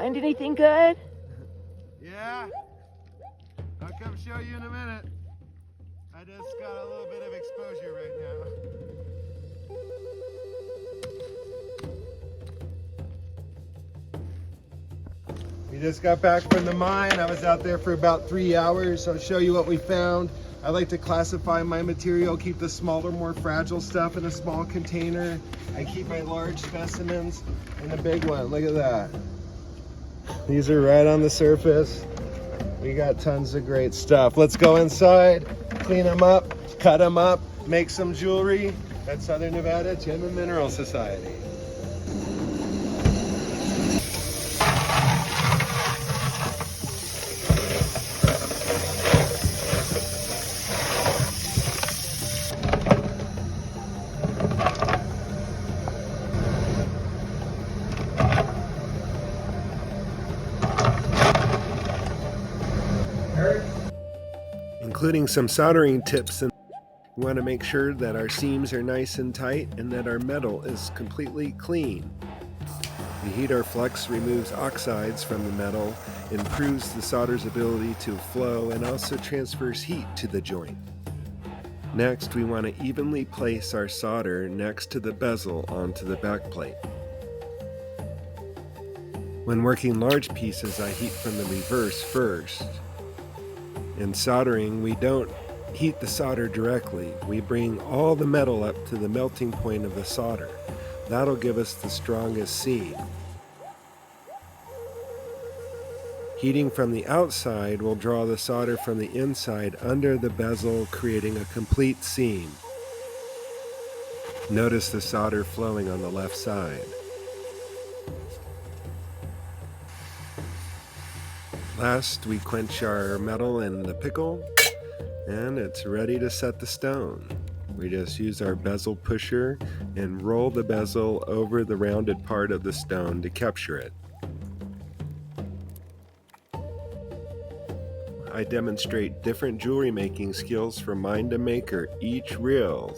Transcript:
Find anything good? Yeah. I'll come show you in a minute. I just got a little bit of exposure right now. We just got back from the mine. I was out there for about 3 hours. I'll show you what we found. I like to classify my material, keep the smaller, more fragile stuff in a small container. I keep my large specimens in a big one. Look at that. These are right on the surface. We got tons of great stuff. Let's go inside, clean them up, cut them up, make some jewelry at Southern Nevada Gem and Mineral Society. Including some soldering tips, and we want to make sure that our seams are nice and tight and that our metal is completely clean. The heater flux removes oxides from the metal, improves the solder's ability to flow, and also transfers heat to the joint. Next, we want to evenly place our solder next to the bezel onto the backplate. When working large pieces, I heat from the reverse first. In soldering, we don't heat the solder directly. We bring all the metal up to the melting point of the solder. That'll give us the strongest seam. Heating from the outside will draw the solder from the inside under the bezel, creating a complete seam. Notice the solder flowing on the left side. Last, we quench our metal in the pickle, and it's ready to set the stone. We just use our bezel pusher and roll the bezel over the rounded part of the stone to capture it. I demonstrate different jewelry making skills from mine to maker. Each reel